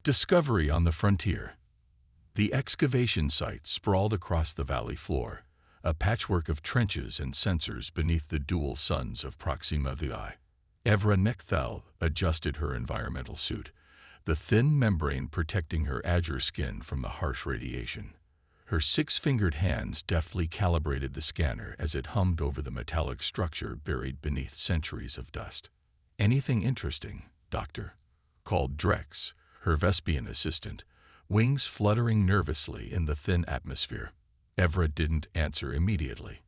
Discovery on the frontier. The excavation site sprawled across the valley floor, a patchwork of trenches and sensors beneath the dual suns of Proxima VI. Evra Nekthal adjusted her environmental suit, the thin membrane protecting her azure skin from the harsh radiation. Her six-fingered hands deftly calibrated the scanner as it hummed over the metallic structure buried beneath centuries of dust. "Anything interesting, Doctor?" called Drex, her Vespian assistant, wings fluttering nervously in the thin atmosphere. Evra didn't answer immediately.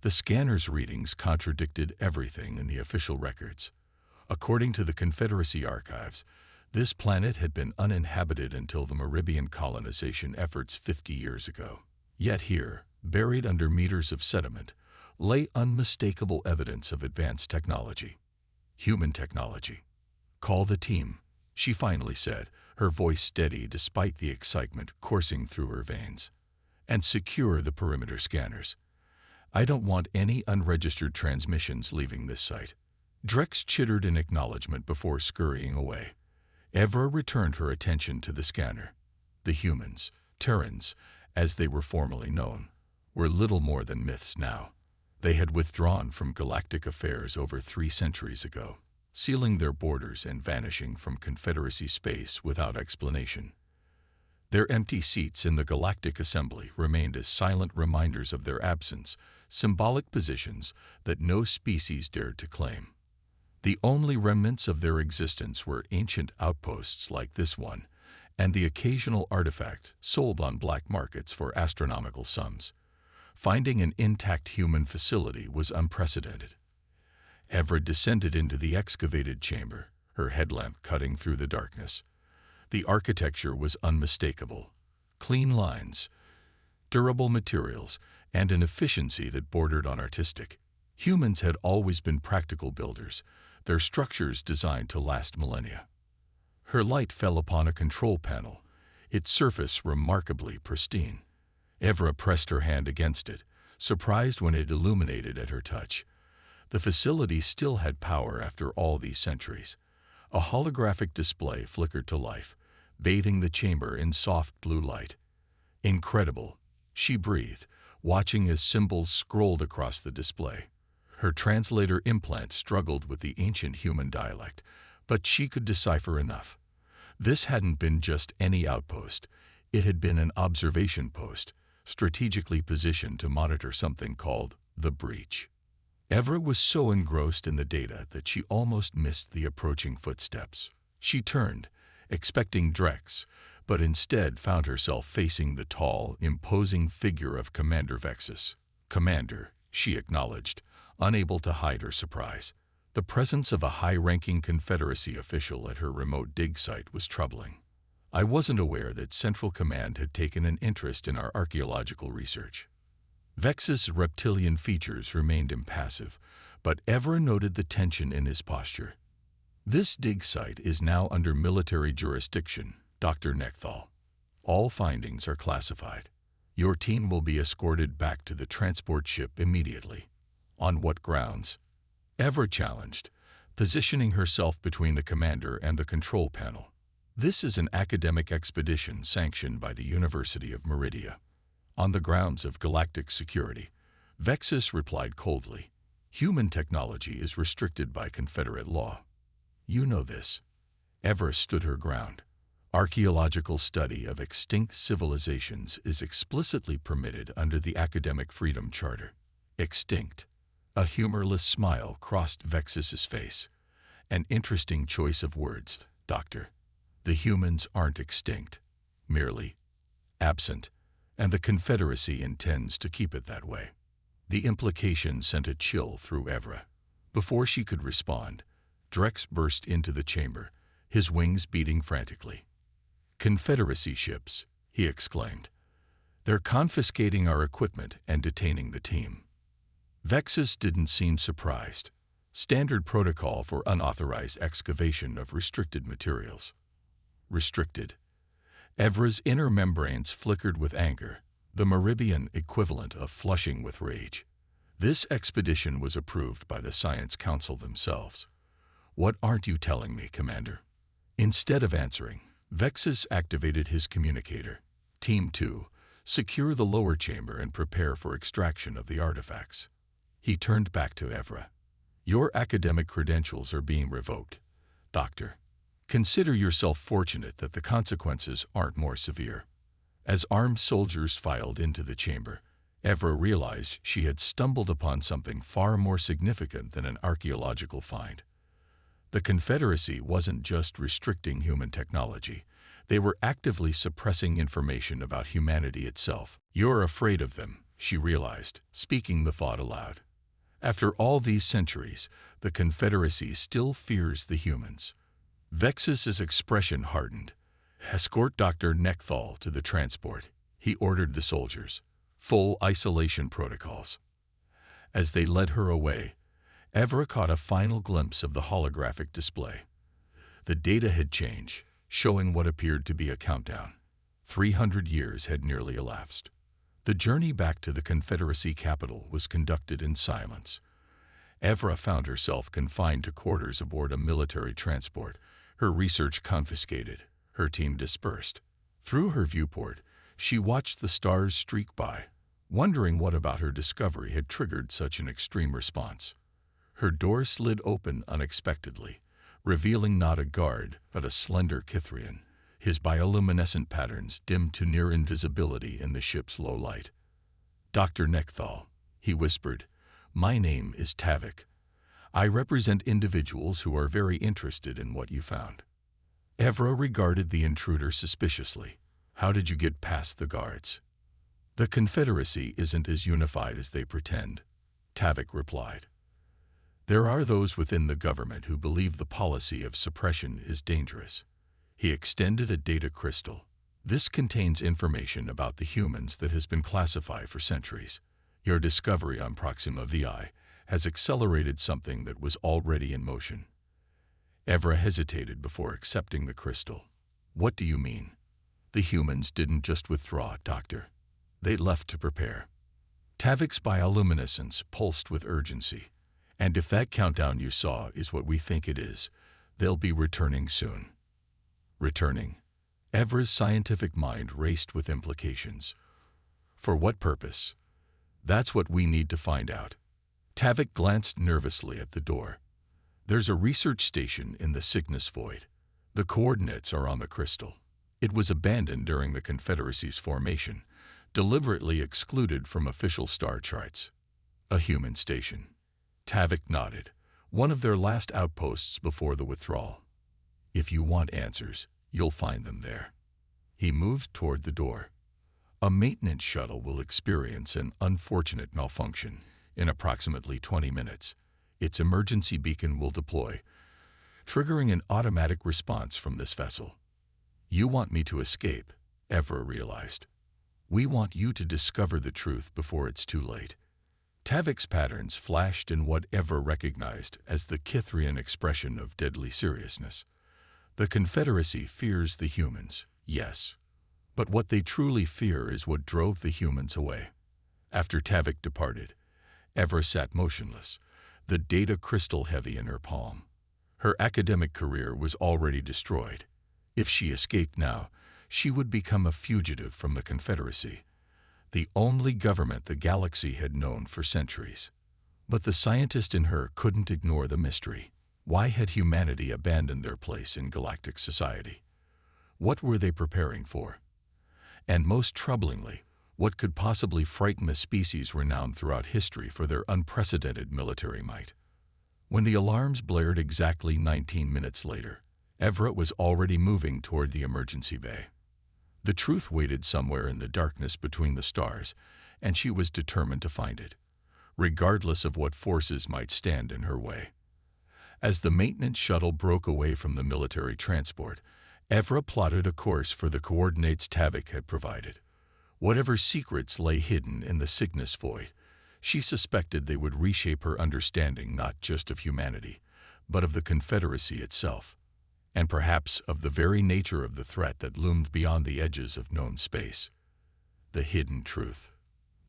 The scanner's readings contradicted everything in the official records. According to the Confederacy archives, this planet had been uninhabited until the Meribian colonization efforts 50 years ago. Yet here, buried under meters of sediment, lay unmistakable evidence of advanced technology. Human technology. "Call the team," she finally said, her voice steady despite the excitement coursing through her veins. "And secure the perimeter scanners. I don't want any unregistered transmissions leaving this site." Drex chittered in acknowledgement before scurrying away. Evra returned her attention to the scanner. The humans, Terrans, as they were formerly known, were little more than myths now. They had withdrawn from galactic affairs over 3 centuries ago, sealing their borders and vanishing from Confederacy space without explanation. Their empty seats in the Galactic Assembly remained as silent reminders of their absence, symbolic positions that no species dared to claim. The only remnants of their existence were ancient outposts like this one, and the occasional artifact sold on black markets for astronomical sums. Finding an intact human facility was unprecedented. Evra descended into the excavated chamber, her headlamp cutting through the darkness. The architecture was unmistakable. Clean lines, durable materials, and an efficiency that bordered on artistic. Humans had always been practical builders, their structures designed to last millennia. Her light fell upon a control panel, its surface remarkably pristine. Evra pressed her hand against it, surprised when it illuminated at her touch. The facility still had power after all these centuries. A holographic display flickered to life, bathing the chamber in soft blue light. "Incredible," she breathed, watching as symbols scrolled across the display. Her translator implant struggled with the ancient human dialect, but she could decipher enough. This hadn't been just any outpost. It had been an observation post, strategically positioned to monitor something called the breach. Evra was so engrossed in the data that she almost missed the approaching footsteps. She turned, expecting Drex, but instead found herself facing the tall, imposing figure of Commander Vexus. "Commander," she acknowledged, unable to hide her surprise. The presence of a high-ranking Confederacy official at her remote dig site was troubling. "I wasn't aware that Central Command had taken an interest in our archaeological research." Vexus' reptilian features remained impassive, but Evra noted the tension in his posture. "This dig site is now under military jurisdiction, Dr. Nekthal. All findings are classified. Your team will be escorted back to the transport ship immediately." "On what grounds?" Evra challenged, positioning herself between the commander and the control panel. "This is an academic expedition sanctioned by the University of Meridia." "On the grounds of galactic security," Vexus replied coldly. "Human technology is restricted by Confederate law. You know this." Evra stood her ground. "Archaeological study of extinct civilizations is explicitly permitted under the Academic Freedom Charter." "Extinct." A humorless smile crossed Vexus's face. "An interesting choice of words, Doctor. The humans aren't extinct, merely absent, and the Confederacy intends to keep it that way." The implication sent a chill through Evra. Before she could respond, Drex burst into the chamber, his wings beating frantically. "Confederacy ships," he exclaimed. "They're confiscating our equipment and detaining the team." Vexus didn't seem surprised. Standard protocol for unauthorized excavation of restricted materials. Restricted. Evra's inner membranes flickered with anger, the Meribian equivalent of flushing with rage. This expedition was approved by the Science Council themselves. "What aren't you telling me, Commander?" Instead of answering, Vexus activated his communicator. Team 2, secure the lower chamber and prepare for extraction of the artifacts. He turned back to Evra. Your academic credentials are being revoked, Doctor. Consider yourself fortunate that the consequences aren't more severe. As armed soldiers filed into the chamber, Evra realized she had stumbled upon something far more significant than an archaeological find. The Confederacy wasn't just restricting human technology. They were actively suppressing information about humanity itself. You're afraid of them, she realized, speaking the thought aloud. After all these centuries, the Confederacy still fears the humans. Vexus's expression hardened. Escort Dr. Nekthal to the transport, he ordered the soldiers. Full isolation protocols. As they led her away, Evra caught a final glimpse of the holographic display. The data had changed, showing what appeared to be a countdown. 300 years had nearly elapsed. The journey back to the Confederacy capital was conducted in silence. Evra found herself confined to quarters aboard a military transport, her research confiscated, her team dispersed. Through her viewport, she watched the stars streak by, wondering what about her discovery had triggered such an extreme response. Her door slid open unexpectedly, revealing not a guard, but a slender Kithrian, his bioluminescent patterns dimmed to near invisibility in the ship's low light. Dr. Nekthal, he whispered, my name is Tavik. I represent individuals who are very interested in what you found. Evra regarded the intruder suspiciously. How did you get past the guards? The Confederacy isn't as unified as they pretend, Tavik replied. There are those within the government who believe the policy of suppression is dangerous. He extended a data crystal. This contains information about the humans that has been classified for centuries. Your discovery on Proxima VI has accelerated something that was already in motion. Evra hesitated before accepting the crystal. What do you mean? The humans didn't just withdraw, Doctor. They left to prepare. Tavik's bioluminescence pulsed with urgency. And if that countdown you saw is what we think it is, they'll be returning soon. Returning? Evra's scientific mind raced with implications. For what purpose? That's what we need to find out. Tavik glanced nervously at the door. There's a research station in the Cygnus Void. The coordinates are on the crystal. It was abandoned during the Confederacy's formation, deliberately excluded from official star charts. A human station. Tavik nodded. One of their last outposts before the withdrawal. If you want answers, you'll find them there. He moved toward the door. A maintenance shuttle will experience an unfortunate malfunction in approximately 20 minutes. Its emergency beacon will deploy, triggering an automatic response from this vessel. You want me to escape, Evra realized. We want you to discover the truth before it's too late. Tavik's patterns flashed in what Evra recognized as the Kithrian expression of deadly seriousness. The Confederacy fears the humans, yes. But what they truly fear is what drove the humans away. After Tavik departed, Evra sat motionless, the data crystal heavy in her palm. Her academic career was already destroyed. If she escaped now, she would become a fugitive from the Confederacy, the only government the galaxy had known for centuries. But the scientist in her couldn't ignore the mystery. Why had humanity abandoned their place in galactic society? What were they preparing for? And most troublingly, what could possibly frighten a species renowned throughout history for their unprecedented military might? When the alarms blared exactly 19 minutes later, Evra was already moving toward the emergency bay. The truth waited somewhere in the darkness between the stars, and she was determined to find it, regardless of what forces might stand in her way. As the maintenance shuttle broke away from the military transport, Evra plotted a course for the coordinates Tavik had provided. Whatever secrets lay hidden in the Cygnus Void, she suspected they would reshape her understanding not just of humanity, but of the Confederacy itself, and perhaps of the very nature of the threat that loomed beyond the edges of known space. The hidden truth.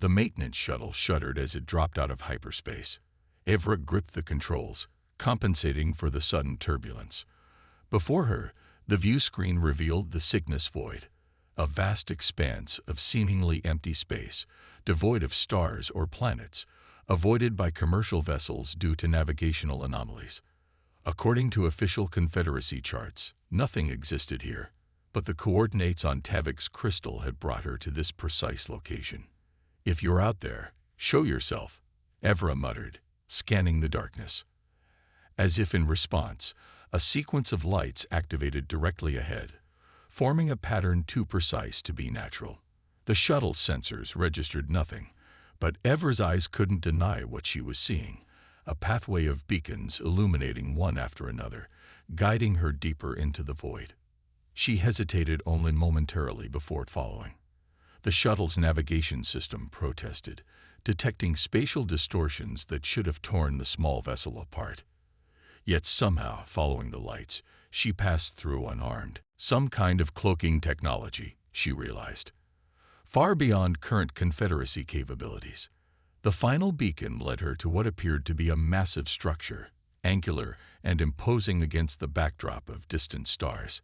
The maintenance shuttle shuddered as it dropped out of hyperspace. Evra gripped the controls, compensating for the sudden turbulence. Before her, The view screen revealed the Cygnus Void, a vast expanse of seemingly empty space, devoid of stars or planets, avoided by commercial vessels due to navigational anomalies. According to official Confederacy charts, nothing existed here, but the coordinates on Tavik's crystal had brought her to this precise location. "If you're out there, show yourself," Evra muttered, scanning the darkness. As if in response, a sequence of lights activated directly ahead, forming a pattern too precise to be natural. The shuttle's sensors registered nothing, but Evra's eyes couldn't deny what she was seeing, a pathway of beacons illuminating one after another, guiding her deeper into the void. She hesitated only momentarily before following. The shuttle's navigation system protested, detecting spatial distortions that should have torn the small vessel apart. Yet somehow, following the lights, she passed through unharmed. Some kind of cloaking technology, she realized, far beyond current Confederacy capabilities. The final beacon led her to what appeared to be a massive structure, angular and imposing against the backdrop of distant stars.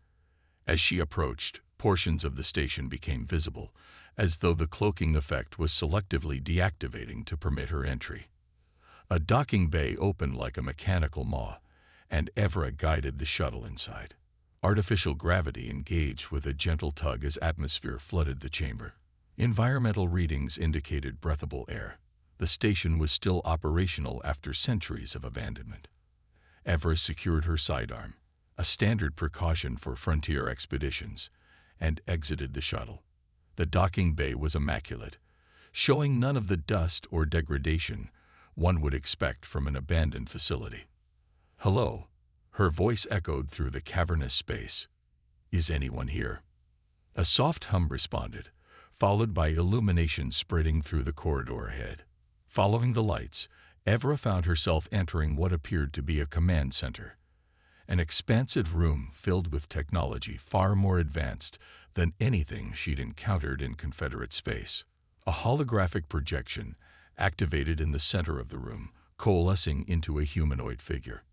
As she approached, portions of the station became visible, as though the cloaking effect was selectively deactivating to permit her entry. A docking bay opened like a mechanical maw, and Evra guided the shuttle inside. Artificial gravity engaged with a gentle tug as atmosphere flooded the chamber. Environmental readings indicated breathable air. The station was still operational after centuries of abandonment. Evra secured her sidearm, a standard precaution for frontier expeditions, and exited the shuttle. The docking bay was immaculate, showing none of the dust or degradation one would expect from an abandoned facility. "Hello," her voice echoed through the cavernous space. "Is anyone here?" A soft hum responded, followed by illumination spreading through the corridor ahead. Following the lights, Evra found herself entering what appeared to be a command center, an expansive room filled with technology far more advanced than anything she'd encountered in Confederate space. A holographic projection activated in the center of the room, coalescing into a humanoid figure.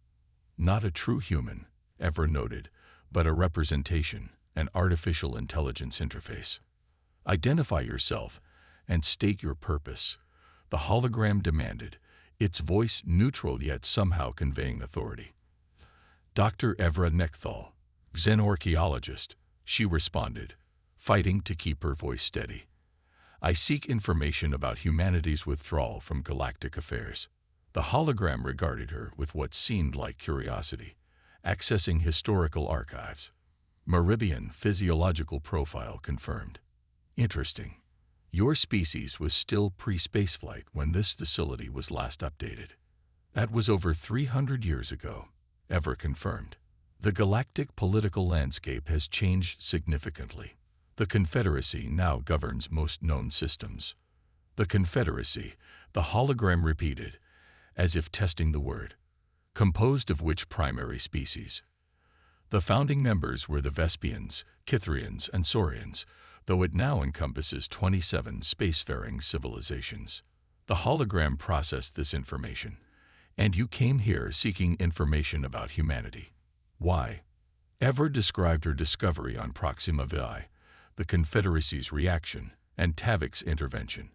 Not a true human, Evra noted, but a representation, an artificial intelligence interface. "Identify yourself and state your purpose," the hologram demanded, its voice neutral yet somehow conveying authority. "Dr. Evra Nekthal, xenorchaeologist," she responded, fighting to keep her voice steady. "I seek information about humanity's withdrawal from galactic affairs." The hologram regarded her with what seemed like curiosity, accessing historical archives. "Meribian physiological profile confirmed. Interesting. Your species was still pre-spaceflight when this facility was last updated." "That was over 300 years ago," Evra confirmed. "The galactic political landscape has changed significantly. The Confederacy now governs most known systems." "The Confederacy," the hologram repeated, as if testing the word. "Composed of which primary species?" "The founding members were the Vespians, Kithrians, and Saurians, though it now encompasses 27 spacefaring civilizations." The hologram processed this information. "And you came here seeking information about humanity. Why?" Evra described her discovery on Proxima Vi, the Confederacy's reaction, and Tavik's intervention.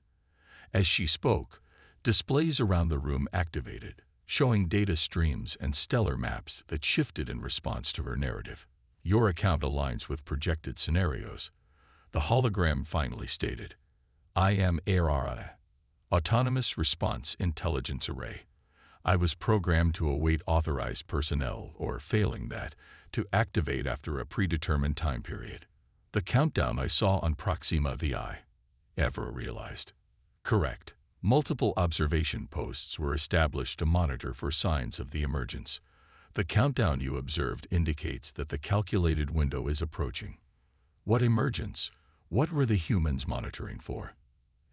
As she spoke, displays around the room activated, showing data streams and stellar maps that shifted in response to her narrative. "Your account aligns with projected scenarios," the hologram finally stated. "I am ARI, Autonomous Response Intelligence Array. I was programmed to await authorized personnel, or failing that, to activate after a predetermined time period." "The countdown I saw on Proxima Vi," Evra realized. "Correct. Multiple observation posts were established to monitor for signs of the emergence. The countdown you observed indicates that the calculated window is approaching." "What emergence? What were the humans monitoring for?"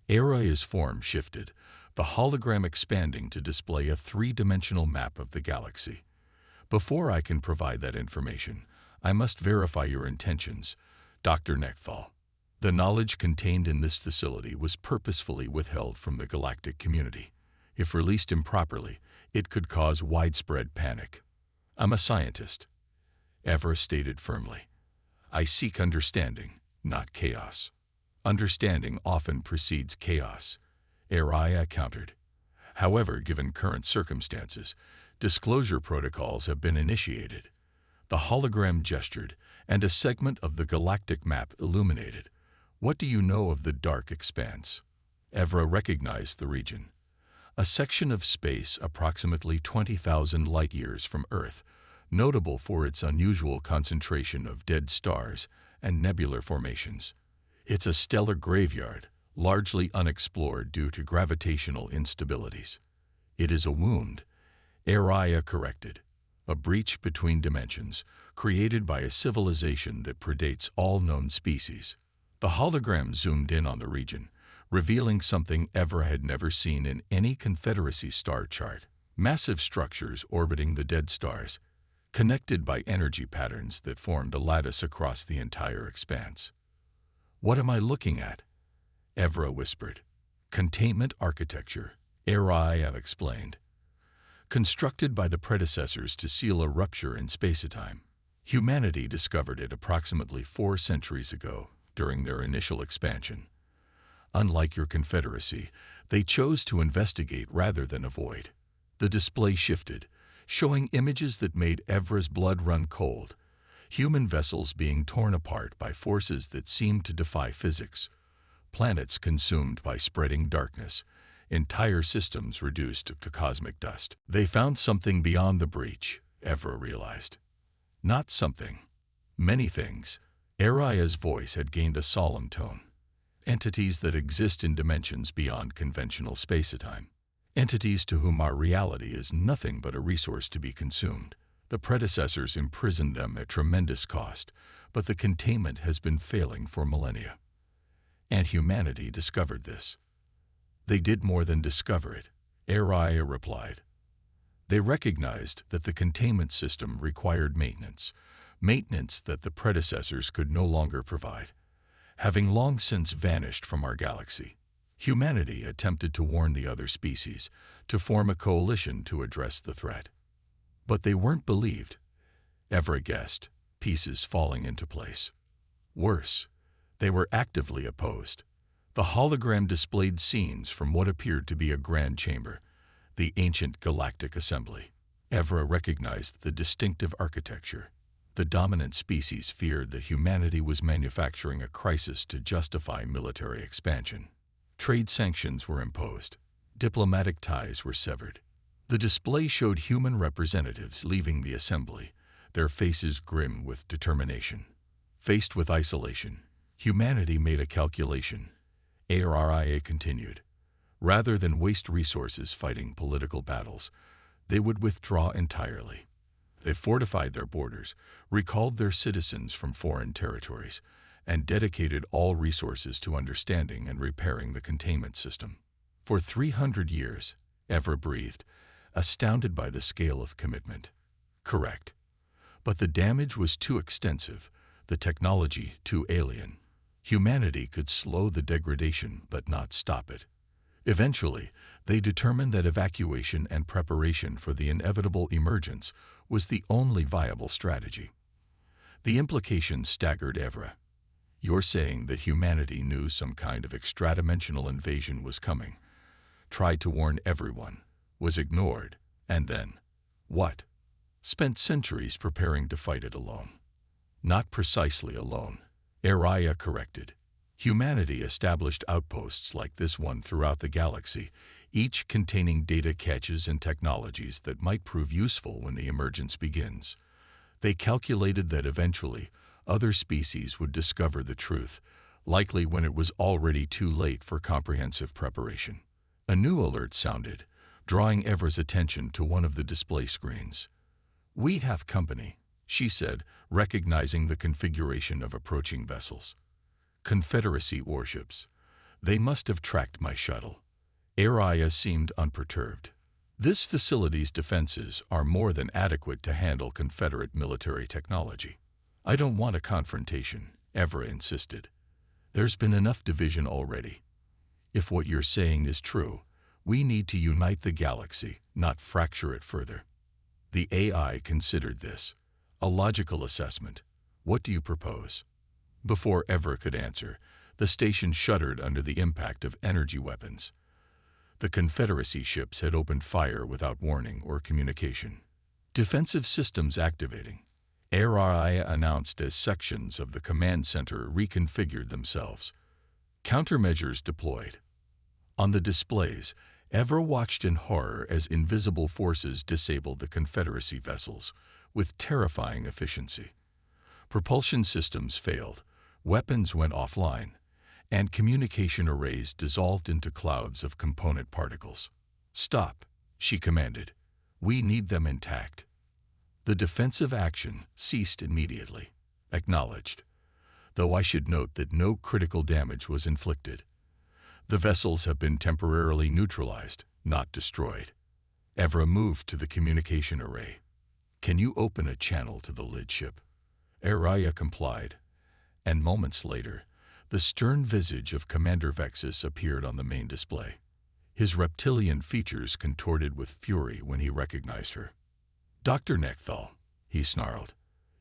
Era's form shifted, the hologram expanding to display a three-dimensional map of the galaxy. "Before I can provide that information, I must verify your intentions, Dr. Nekthal. The knowledge contained in this facility was purposefully withheld from the galactic community. If released improperly, it could cause widespread panic." "I'm a scientist," Evra stated firmly. I seek understanding, not chaos. Understanding often precedes chaos, Araya countered. However, given current circumstances, disclosure protocols have been initiated. The hologram gestured, and a segment of the galactic map illuminated. What do you know of the dark expanse? Evra recognized the region. A section of space approximately 20,000 light-years from Earth, notable for its unusual concentration of dead stars and nebular formations. It's a stellar graveyard, largely unexplored due to gravitational instabilities. It is a wound, Araya corrected, a breach between dimensions, created by a civilization that predates all known species. The hologram zoomed in on the region, revealing something Evra had never seen in any Confederacy star chart. Massive structures orbiting the dead stars, connected by energy patterns that formed a lattice across the entire expanse. What am I looking at? Evra whispered. Containment architecture, Araya explained. Constructed by the predecessors to seal a rupture in space-time. Humanity discovered it approximately 4 centuries ago, during their initial expansion. Unlike your Confederacy, they chose to investigate rather than avoid. The display shifted, showing images that made Evra's blood run cold. Human vessels being torn apart by forces that seemed to defy physics. Planets consumed by spreading darkness. Entire systems reduced to cosmic dust. They found something beyond the breach, Evra realized. Not something. Many things. Araya's voice had gained a solemn tone. Entities that exist in dimensions beyond conventional space-time. Entities to whom our reality is nothing but a resource to be consumed. The predecessors imprisoned them at tremendous cost, but the containment has been failing for millennia. And humanity discovered this. They did more than discover it, Araya replied. They recognized that the containment system required maintenance that the predecessors could no longer provide. Having long since vanished from our galaxy, humanity attempted to warn the other species, to form a coalition to address the threat. But they weren't believed. Evra guessed, pieces falling into place. Worse, they were actively opposed. The hologram displayed scenes from what appeared to be a grand chamber, the ancient Galactic Assembly. Evra recognized the distinctive architecture. The dominant species feared that humanity was manufacturing a crisis to justify military expansion. Trade sanctions were imposed. Diplomatic ties were severed. The display showed human representatives leaving the assembly, their faces grim with determination. Faced with isolation, humanity made a calculation. Araya continued. Rather than waste resources fighting political battles, they would withdraw entirely. They fortified their borders, recalled their citizens from foreign territories, and dedicated all resources to understanding and repairing the containment system. For 300 years, Evra breathed, astounded by the scale of commitment. Correct. But the damage was too extensive, the technology too alien. Humanity could slow the degradation but not stop it. Eventually, they determined that evacuation and preparation for the inevitable emergence was the only viable strategy. The implications staggered Evra. You're saying that humanity knew some kind of extradimensional invasion was coming, tried to warn everyone, was ignored, and then, what? Spent centuries preparing to fight it alone. Not precisely alone, Araya corrected. Humanity established outposts like this one throughout the galaxy, each containing data caches and technologies that might prove useful when the emergence begins. They calculated that eventually, other species would discover the truth, likely when it was already too late for comprehensive preparation. A new alert sounded, drawing Evra's attention to one of the display screens. "We have company," she said, recognizing the configuration of approaching vessels. Confederacy warships. They must have tracked my shuttle. Araya seemed unperturbed. This facility's defenses are more than adequate to handle Confederate military technology. I don't want a confrontation, Evra insisted. There's been enough division already. If what you're saying is true, we need to unite the galaxy, not fracture it further. The AI considered this, a logical assessment. What do you propose? Before Evra could answer, the station shuddered under the impact of energy weapons. The Confederacy ships had opened fire without warning or communication. Defensive systems activating. HFY announced as sections of the command center reconfigured themselves. Countermeasures deployed. On the displays, Evra watched in horror as invisible forces disabled the Confederacy vessels with terrifying efficiency. Propulsion systems failed, weapons went offline, and communication arrays dissolved into clouds of component particles. "Stop," she commanded. "We need them intact." The defensive action ceased immediately. Acknowledged. Though I should note that no critical damage was inflicted. The vessels have been temporarily neutralized, not destroyed. Evra moved to the communication array. "Can you open a channel to the lid ship?" Araya complied, and moments later, the stern visage of Commander Vexus appeared on the main display. His reptilian features contorted with fury when he recognized her. "Dr. Nechthal," he snarled,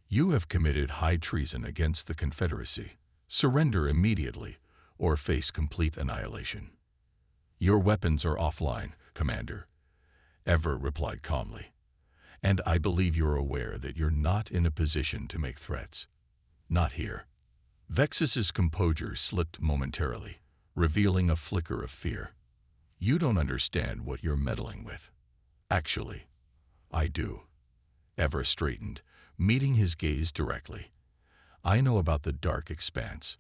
"you have committed high treason against the Confederacy. Surrender immediately, or face complete annihilation." "Your weapons are offline, Commander," Evra replied calmly. "And I believe you're aware that you're not in a position to make threats. Not here." Vexus's composure slipped momentarily, revealing a flicker of fear. "You don't understand what you're meddling with." "Actually, I do." Evra straightened, meeting his gaze directly. "I know about the dark expanse.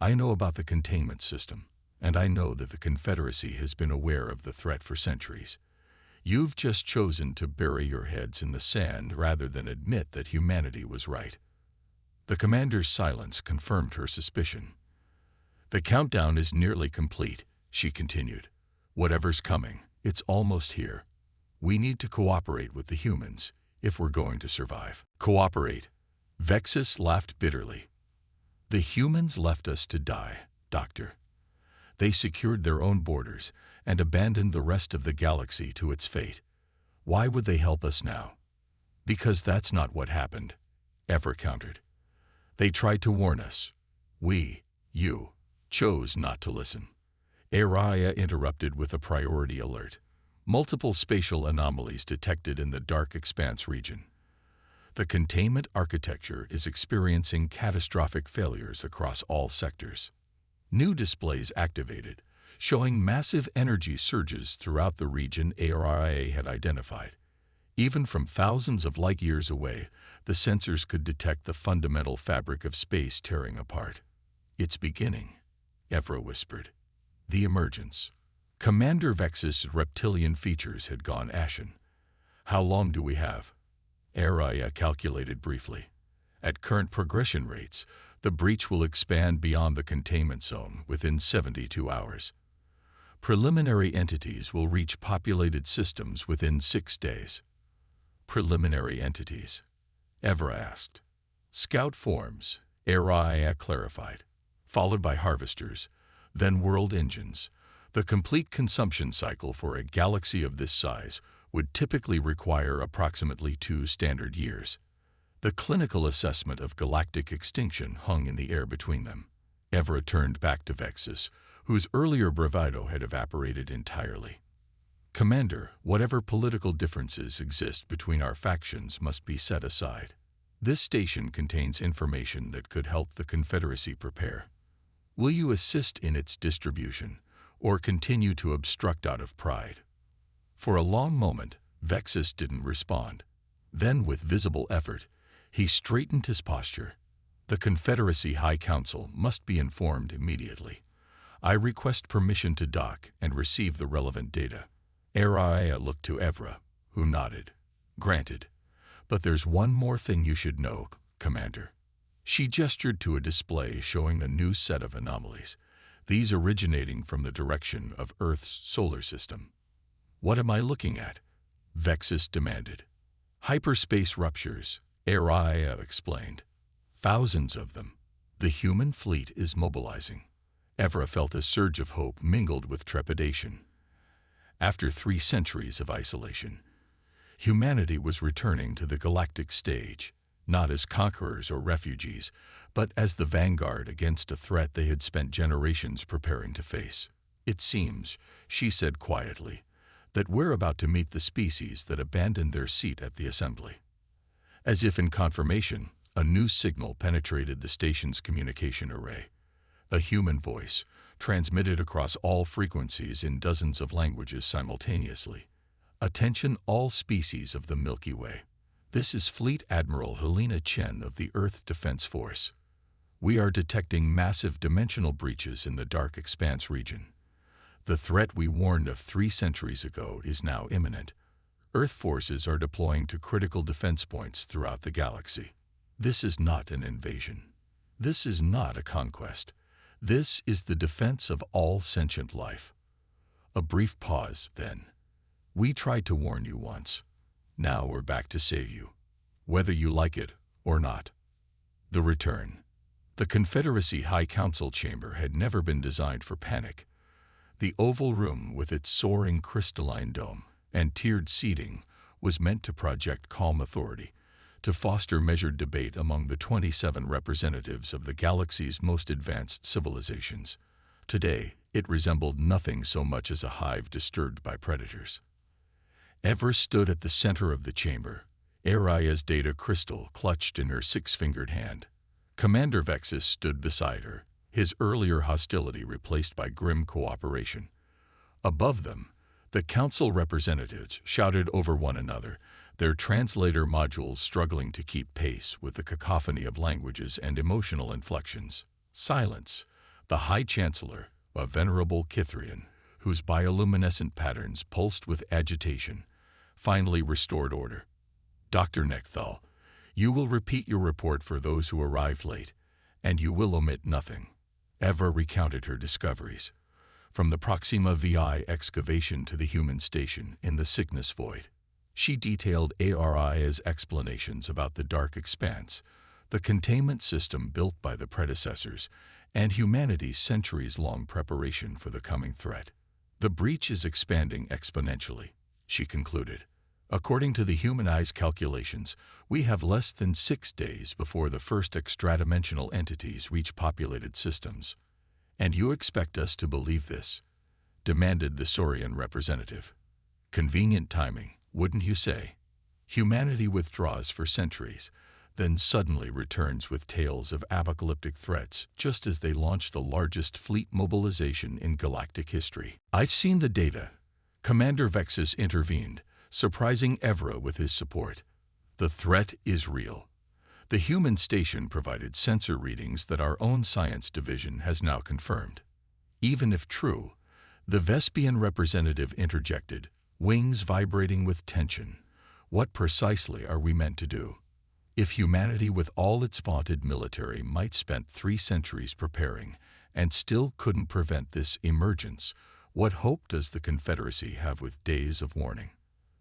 I know about the containment system, and I know that the Confederacy has been aware of the threat for centuries. You've just chosen to bury your heads in the sand rather than admit that humanity was right." The commander's silence confirmed her suspicion. "The countdown is nearly complete," she continued. "Whatever's coming, it's almost here. We need to cooperate with the humans if we're going to survive." "Cooperate?" Vexus laughed bitterly. "The humans left us to die, Doctor. They secured their own borders and abandoned the rest of the galaxy to its fate. Why would they help us now?" "Because that's not what happened," Evra countered. "They tried to warn us. You, chose not to listen." Araya interrupted with a priority alert. Multiple spatial anomalies detected in the dark expanse region. The containment architecture is experiencing catastrophic failures across all sectors. New displays activated, showing massive energy surges throughout the region ARIA had identified. Even from thousands of light years away, the sensors could detect the fundamental fabric of space tearing apart. "It's beginning," Evra whispered. "The emergence." Commander Vexus' reptilian features had gone ashen. "How long do we have?" Araya calculated briefly. "At current progression rates, the breach will expand beyond the containment zone within 72 hours. Preliminary entities will reach populated systems within 6 days." "Preliminary entities?" Evra asked. "Scout forms," Araya clarified, "followed by harvesters, then world engines. The complete consumption cycle for a galaxy of this size would typically require approximately 2 standard years. The clinical assessment of galactic extinction hung in the air between them." Evra turned back to Vexus, whose earlier bravado had evaporated entirely. "Commander, whatever political differences exist between our factions must be set aside. This station contains information that could help the Confederacy prepare. Will you assist in its distribution, or continue to obstruct out of pride?" For a long moment, Vexus didn't respond. Then, with visible effort, he straightened his posture. "The Confederacy High Council must be informed immediately. I request permission to dock and receive the relevant data." Araya looked to Evra, who nodded. "Granted. But there's one more thing you should know, Commander." She gestured to a display showing a new set of anomalies, these originating from the direction of Earth's solar system. "What am I looking at?" Vexus demanded. "Hyperspace ruptures," Araya explained. "Thousands of them. The human fleet is mobilizing." Evra felt a surge of hope mingled with trepidation. After 3 centuries of isolation, humanity was returning to the galactic stage. not as conquerors or refugees, but as the vanguard against a threat they had spent generations preparing to face. "It seems," she said quietly, "that we're about to meet the species that abandoned their seat at the assembly." As if in confirmation, a new signal penetrated the station's communication array. A human voice, transmitted across all frequencies in dozens of languages simultaneously. "Attention all species of the Milky Way. This is Fleet Admiral Helena Chen of the Earth Defense Force. We are detecting massive dimensional breaches in the dark expanse region. The threat we warned of 3 centuries ago is now imminent. Earth forces are deploying to critical defense points throughout the galaxy. This is not an invasion. This is not a conquest. This is the defense of all sentient life." A brief pause, then. "We tried to warn you once. Now we're back to save you, whether you like it or not." The return. The Confederacy High Council chamber had never been designed for panic. The oval room with its soaring crystalline dome and tiered seating was meant to project calm authority, to foster measured debate among the 27 representatives of the galaxy's most advanced civilizations. Today, it resembled nothing so much as a hive disturbed by predators. Evra stood at the center of the chamber, Aria's data crystal clutched in her 6-fingered hand. Commander Vexus stood beside her, his earlier hostility replaced by grim cooperation. Above them, the council representatives shouted over one another, their translator modules struggling to keep pace with the cacophony of languages and emotional inflections. Silence. The High Chancellor, a venerable Kithrian, whose bioluminescent patterns pulsed with agitation, finally restored order. "Dr. Nekthal, you will repeat your report for those who arrived late, and you will omit nothing." Evra recounted her discoveries, from the Proxima VI excavation to the human station in the Cygnus Void. She detailed Aria's explanations about the dark expanse, the containment system built by the predecessors, and humanity's centuries-long preparation for the coming threat. "The breach is expanding exponentially," she concluded. "According to the humanized calculations, we have less than 6 days before the first extra-dimensional entities reach populated systems." "And you expect us to believe this?" demanded the Saurian representative. "Convenient timing, wouldn't you say? Humanity withdraws for centuries, then suddenly returns with tales of apocalyptic threats just as they launch the largest fleet mobilization in galactic history." "I've seen the data," Commander Vexus intervened, surprising Evra with his support. "The threat is real. The human station provided sensor readings that our own science division has now confirmed." "Even if true," the Vespian representative interjected, wings vibrating with tension, "what precisely are we meant to do? If humanity with all its vaunted military might spent 3 centuries preparing and still couldn't prevent this emergence, what hope does the Confederacy have with days of warning?"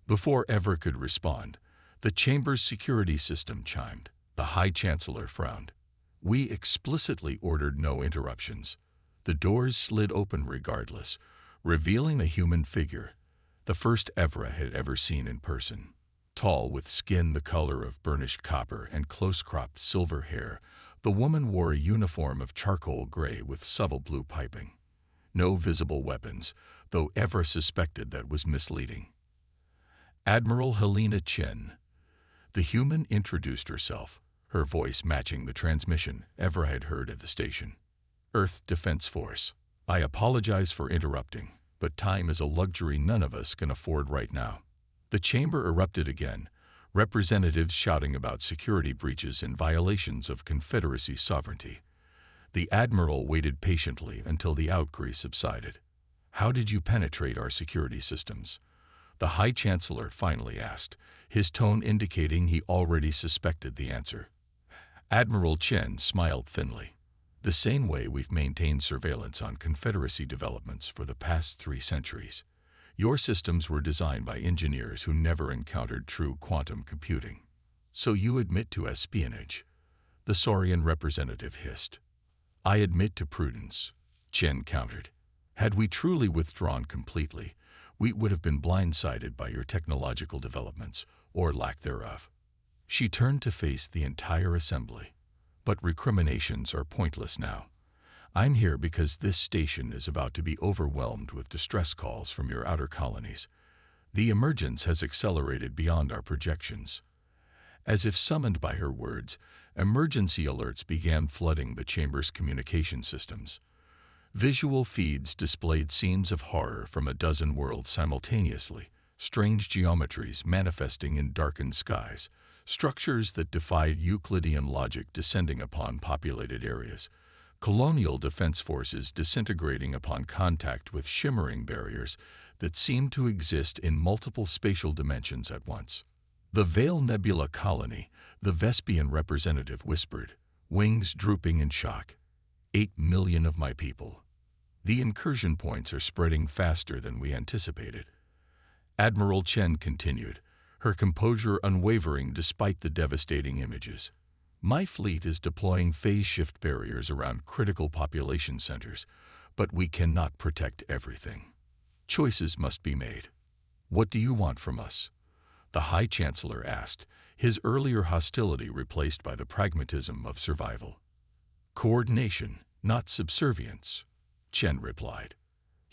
Before Evra could respond, the chamber's security system chimed. The High Chancellor frowned. "We explicitly ordered no interruptions." The doors slid open regardless, revealing a human figure, the first Evra had ever seen in person. Tall, with skin the color of burnished copper and close-cropped silver hair, the woman wore a uniform of charcoal gray with subtle blue piping. No visible weapons, though Evra suspected that was misleading. "Admiral Helena Chen." The human introduced herself, her voice matching the transmission Evra had heard at the station. "Earth Defense Force. I apologize for interrupting, but time is a luxury none of us can afford right now." The chamber erupted again, representatives shouting about security breaches and violations of Confederacy sovereignty. The Admiral waited patiently until the outcry subsided. "How did you penetrate our security systems?" the High Chancellor finally asked, his tone indicating he already suspected the answer. Admiral Chen smiled thinly. "The same way we've maintained surveillance on Confederacy developments for the past 3 centuries. Your systems were designed by engineers who never encountered true quantum computing." "So you admit to espionage?" the Saurian representative hissed. "I admit to prudence," Chen countered. "Had we truly withdrawn completely, we would have been blindsided by your technological developments, or lack thereof." She turned to face the entire assembly. But recriminations are pointless now. I'm here because this station is about to be overwhelmed with distress calls from your outer colonies. The emergence has accelerated beyond our projections. As if summoned by her words, emergency alerts began flooding the chamber's communication systems. Visual feeds displayed scenes of horror from a dozen worlds simultaneously, strange geometries manifesting in darkened skies, structures that defied Euclidean logic descending upon populated areas, colonial defense forces disintegrating upon contact with shimmering barriers that seemed to exist in multiple spatial dimensions at once. The Veil Nebula colony, the Vespian representative whispered, wings drooping in shock. 8 million of my people. The incursion points are spreading faster than we anticipated. Admiral Chen continued, her composure unwavering despite the devastating images. My fleet is deploying phase shift barriers around critical population centers, but we cannot protect everything. Choices must be made. What do you want from us? The High Chancellor asked, his earlier hostility replaced by the pragmatism of survival. Coordination, not subservience, Chen replied.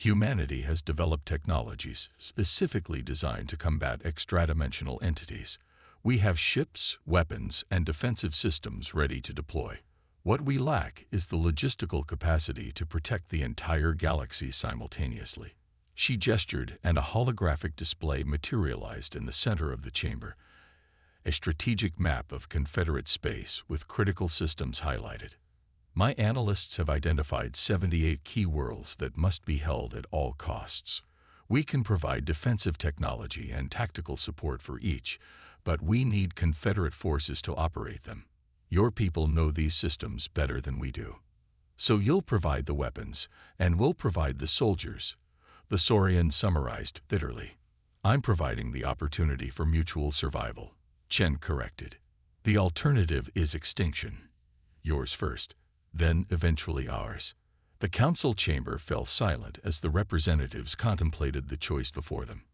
Humanity has developed technologies specifically designed to combat extradimensional entities. We have ships, weapons, and defensive systems ready to deploy. What we lack is the logistical capacity to protect the entire galaxy simultaneously. She gestured, and a holographic display materialized in the center of the chamber, a strategic map of Confederate space with critical systems highlighted. My analysts have identified 78 key worlds that must be held at all costs. We can provide defensive technology and tactical support for each, but we need Confederate forces to operate them. Your people know these systems better than we do. So you'll provide the weapons, and we'll provide the soldiers, the Saurian summarized bitterly. I'm providing the opportunity for mutual survival, Chen corrected. The alternative is extinction. Yours first, then eventually ours. The council chamber fell silent as the representatives contemplated the choice before them.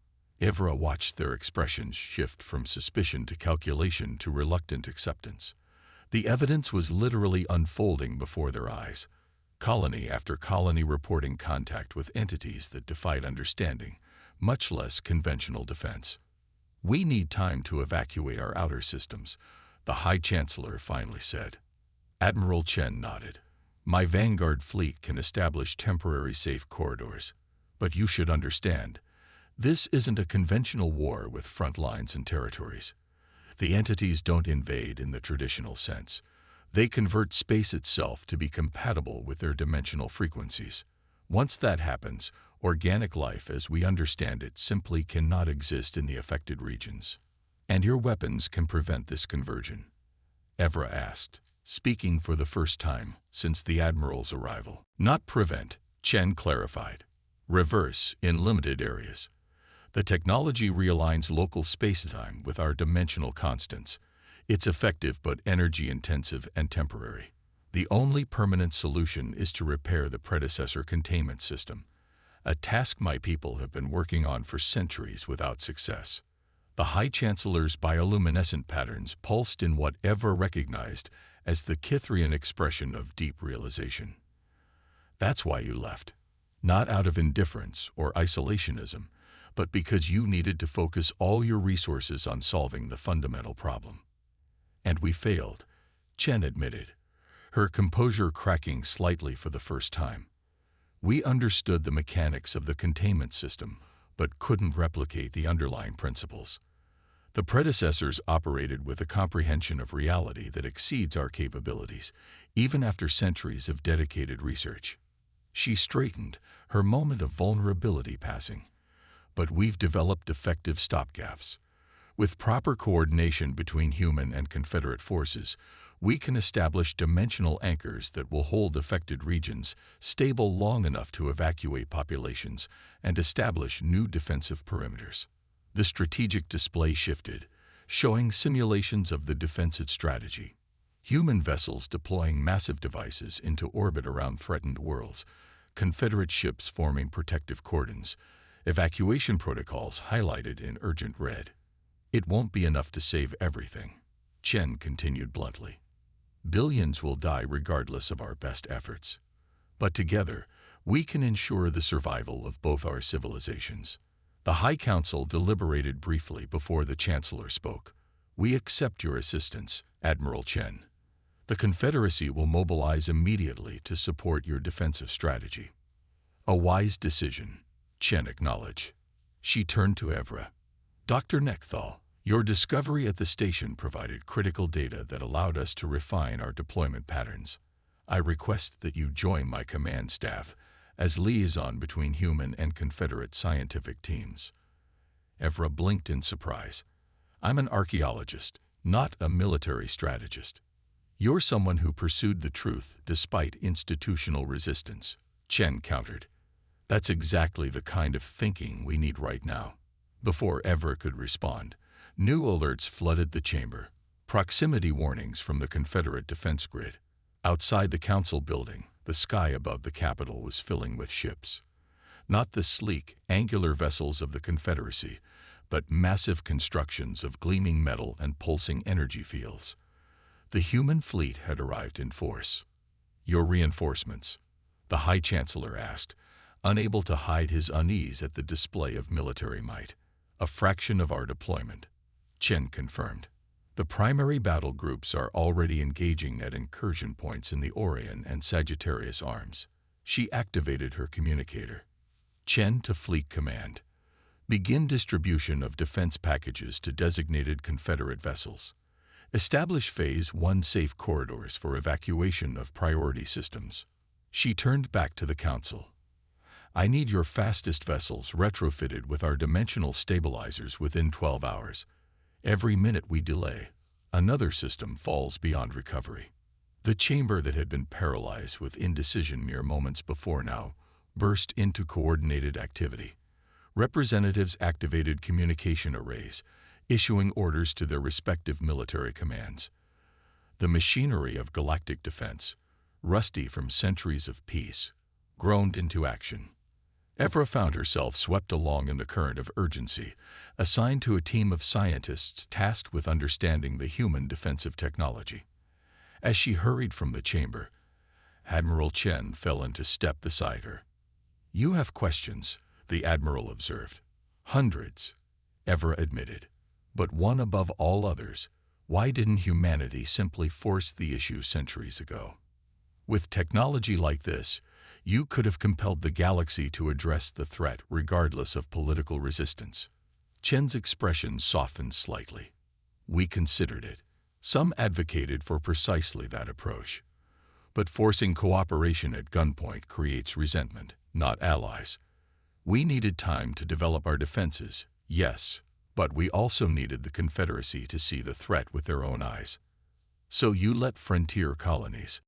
Evra watched their expressions shift from suspicion to calculation to reluctant acceptance. The evidence was literally unfolding before their eyes. Colony after colony reporting contact with entities that defied understanding, much less conventional defense. We need time to evacuate our outer systems, the High Chancellor finally said. Admiral Chen nodded. My Vanguard fleet can establish temporary safe corridors. But you should understand, this isn't a conventional war with front lines and territories. The entities don't invade in the traditional sense. They convert space itself to be compatible with their dimensional frequencies. Once that happens, organic life as we understand it simply cannot exist in the affected regions. And your weapons can prevent this conversion? Evra asked, speaking for the first time since the Admiral's arrival. Not prevent, Chen clarified. Reverse in limited areas. The technology realigns local space-time with our dimensional constants. It's effective but energy-intensive and temporary. The only permanent solution is to repair the predecessor containment system, a task my people have been working on for centuries without success. The High Chancellor's bioluminescent patterns pulsed in what Evra recognized as the Kithrian expression of deep realization. That's why you left. Not out of indifference or isolationism, but because you needed to focus all your resources on solving the fundamental problem. And we failed, Chen admitted, her composure cracking slightly for the first time. We understood the mechanics of the containment system, but couldn't replicate the underlying principles. The predecessors operated with a comprehension of reality that exceeds our capabilities, even after centuries of dedicated research. She straightened, her moment of vulnerability passing. But we've developed effective stopgaps. With proper coordination between human and Confederate forces, we can establish dimensional anchors that will hold affected regions stable long enough to evacuate populations and establish new defensive perimeters. The strategic display shifted, showing simulations of the defensive strategy. Human vessels deploying massive devices into orbit around threatened worlds, Confederate ships forming protective cordons, evacuation protocols highlighted in urgent red. It won't be enough to save everything, Chen continued bluntly. Billions will die regardless of our best efforts. But together, we can ensure the survival of both our civilizations. The High Council deliberated briefly before the Chancellor spoke. We accept your assistance, Admiral Chen. The Confederacy will mobilize immediately to support your defensive strategy. A wise decision, Chen acknowledged. She turned to Evra. Dr. Nekthal, your discovery at the station provided critical data that allowed us to refine our deployment patterns. I request that you join my command staff as liaison between human and Confederate scientific teams. Evra blinked in surprise. I'm an archaeologist, not a military strategist. You're someone who pursued the truth despite institutional resistance, Chen countered. That's exactly the kind of thinking we need right now. Before Evra could respond, new alerts flooded the chamber. Proximity warnings from the Confederate defense grid. Outside the council building, the sky above the Capitol was filling with ships. Not the sleek, angular vessels of the Confederacy, but massive constructions of gleaming metal and pulsing energy fields. The human fleet had arrived in force. Your reinforcements? The High Chancellor asked, unable to hide his unease at the display of military might. A fraction of our deployment, Chen confirmed. The primary battle groups are already engaging at incursion points in the Orion and Sagittarius arms. She activated her communicator. Chen to Fleet Command. Begin distribution of defense packages to designated Confederate vessels. Establish Phase 1 safe corridors for evacuation of priority systems. She turned back to the Council. I need your fastest vessels retrofitted with our dimensional stabilizers within 12 hours. Every minute we delay, another system falls beyond recovery. The chamber that had been paralyzed with indecision mere moments before now burst into coordinated activity. Representatives activated communication arrays, issuing orders to their respective military commands. The machinery of galactic defense, rusty from centuries of peace, groaned into action. Evra found herself swept along in the current of urgency, assigned to a team of scientists tasked with understanding the human defensive technology. As she hurried from the chamber, Admiral Chen fell into step beside her. You have questions, the Admiral observed. Hundreds, Evra admitted. But one above all others, why didn't humanity simply force the issue centuries ago? With technology like this, you could have compelled the galaxy to address the threat regardless of political resistance. Chen's expression softened slightly. We considered it. Some advocated for precisely that approach. But forcing cooperation at gunpoint creates resentment, not allies. We needed time to develop our defenses, yes, but we also needed the Confederacy to see the threat with their own eyes. So you let frontier colonies,